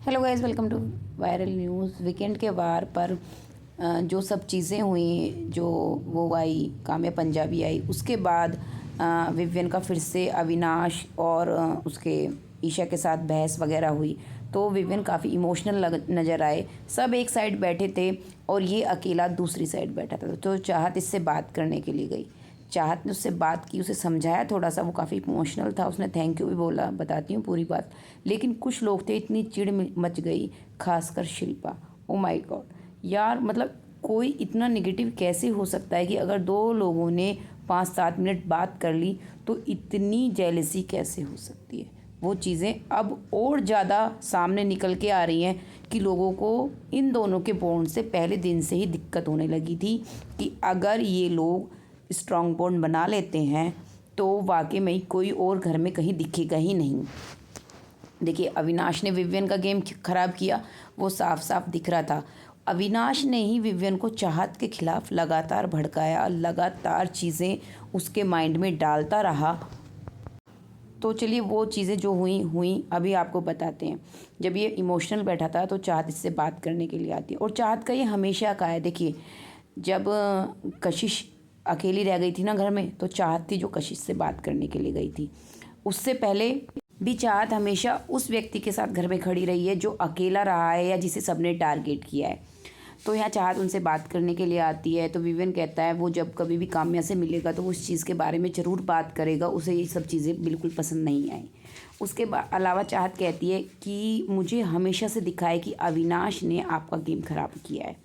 Hello guys, welcome to viral news. Weekend के वार पर जो सब चीज़ें हुई, जो वो आई, काम्या पंजाबी आई, उसके बाद विवियन का फिर से अविनाश और उसके ईशा के साथ बहस वगैरह हुई। तो विवियन काफ़ी इमोशनल नज़र आए। सब एक साइड बैठे थे और ये अकेला दूसरी साइड बैठा था। तो चाहत इससे बात करने के लिए गई। चाहत ने उससे बात की, उसे समझाया थोड़ा सा। वो काफ़ी इमोशनल था, उसने थैंक यू भी बोला। बताती हूँ पूरी बात। लेकिन कुछ लोग थे, इतनी चिढ़ मच गई, खासकर शिल्पा। ओ माय गॉड यार, मतलब कोई इतना नेगेटिव कैसे हो सकता है कि अगर दो लोगों ने 5-7 मिनट बात कर ली तो इतनी जेलसी कैसे हो सकती है। वो चीज़ें अब और ज़्यादा सामने निकल के आ रही हैं कि लोगों को इन दोनों के बॉन्ड से पहले दिन से ही दिक्कत होने लगी थी कि अगर ये लोग स्ट्रॉन्ग बॉन्ड बना लेते हैं तो वाकई में कोई और घर में कहीं दिखेगा ही नहीं। देखिए, अविनाश ने विवियन का गेम ख़राब किया, वो साफ साफ दिख रहा था। अविनाश ने ही विवियन को चाहत के खिलाफ लगातार भड़काया, लगातार चीज़ें उसके माइंड में डालता रहा। तो चलिए, वो चीज़ें जो हुई अभी आपको बताते हैं। जब ये इमोशनल बैठा था तो चाहत इससे बात करने के लिए आती है, और चाहत का ये हमेशा का है। देखिए, जब कशिश अकेली रह गई थी ना घर में, तो चाहत थी जो कशिश से बात करने के लिए गई थी। उससे पहले भी चाहत हमेशा उस व्यक्ति के साथ घर में खड़ी रही है जो अकेला रहा है या जिसे सबने टारगेट किया है। तो यहाँ चाहत उनसे बात करने के लिए आती है। तो विवियन कहता है वो जब कभी भी काम्या से मिलेगा तो वो उस चीज़ के बारे में ज़रूर बात करेगा, उसे ये सब चीज़ें बिल्कुल पसंद नहीं आई। उसके अलावा चाहत कहती है कि मुझे हमेशा से दिखा है कि अविनाश ने आपका गेम ख़राब किया है।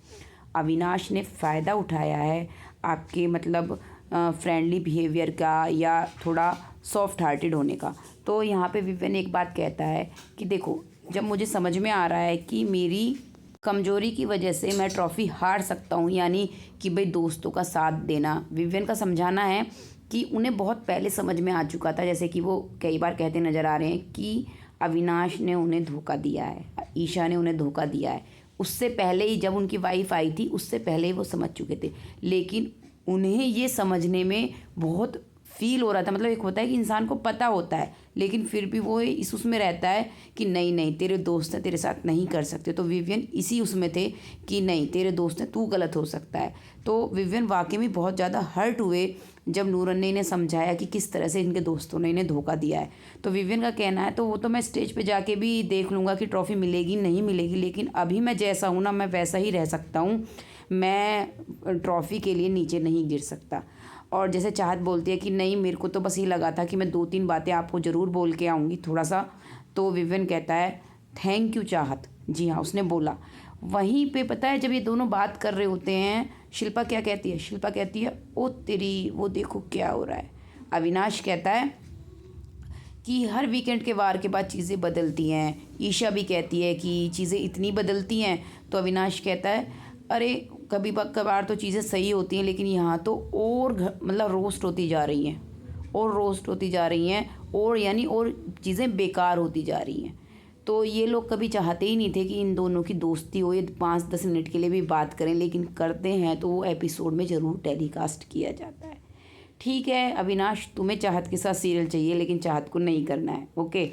अविनाश ने फ़ायदा उठाया है आपके मतलब फ्रेंडली बिहेवियर का या थोड़ा सॉफ्ट हार्टेड होने का। तो यहाँ पे विवियन एक बात कहता है कि देखो, जब मुझे समझ में आ रहा है कि मेरी कमज़ोरी की वजह से मैं ट्रॉफ़ी हार सकता हूँ, यानी कि भाई दोस्तों का साथ देना। विवियन का समझाना है कि उन्हें बहुत पहले समझ में आ चुका था, जैसे कि वो कई बार कहते नज़र आ रहे हैं कि अविनाश ने उन्हें धोखा दिया है, ईशा ने उन्हें धोखा दिया है। उससे पहले ही जब उनकी वाइफ आई थी, उससे पहले ही वो समझ चुके थे। लेकिन उन्हें ये समझने में बहुत फील हो रहा था। मतलब एक होता है कि इंसान को पता होता है, लेकिन फिर भी वो इस उसमें रहता है कि नहीं नहीं, तेरे दोस्त हैं, तेरे साथ नहीं कर सकते। तो विवियन इसी उसमें थे कि नहीं, तेरे दोस्त हैं, तू गलत हो सकता है। तो विवियन वाकई में बहुत ज़्यादा हर्ट हुए जब नूरन ने इन्हें समझाया कि किस तरह से इनके दोस्तों ने इन्हें धोखा दिया है। तो विवियन का कहना है, तो वो तो मैं स्टेज पे जाके भी देख लूँगा कि ट्रॉफ़ी मिलेगी नहीं मिलेगी, लेकिन अभी मैं जैसा हूँ ना, मैं वैसा ही रह सकता हूँ। मैं ट्रॉफ़ी के लिए नीचे नहीं गिर सकता। और जैसे चाहत बोलती है कि नहीं, मेरे को तो बस ये लगा था कि मैं 2-3 बातें आपको ज़रूर बोल के आऊँगी थोड़ा सा। तो विवियन कहता है थैंक यू चाहत। जी हाँ, उसने बोला। वहीं पे पता है, जब ये दोनों बात कर रहे होते हैं, शिल्पा क्या कहती है? शिल्पा कहती है ओ तेरी, वो देखो क्या हो रहा है। अविनाश कहता है कि हर वीकेंड के वार के बाद चीज़ें बदलती हैं। ईशा भी कहती है कि चीज़ें इतनी बदलती हैं। तो अविनाश कहता है अरे, कभी कभार तो चीज़ें सही होती हैं, लेकिन यहाँ तो और मतलब रोस्ट होती जा रही हैं, और रोस्ट होती जा रही हैं, और यानी और चीज़ें बेकार होती जा रही हैं। तो ये लोग कभी चाहते ही नहीं थे कि इन दोनों की दोस्ती हो, ये 5-10 मिनट के लिए भी बात करें, लेकिन करते हैं तो वो एपिसोड में ज़रूर टेलीकास्ट किया जाता है। ठीक है अविनाश, तुम्हें चाहत के साथ सीरियल चाहिए, लेकिन चाहत को नहीं करना है। ओके।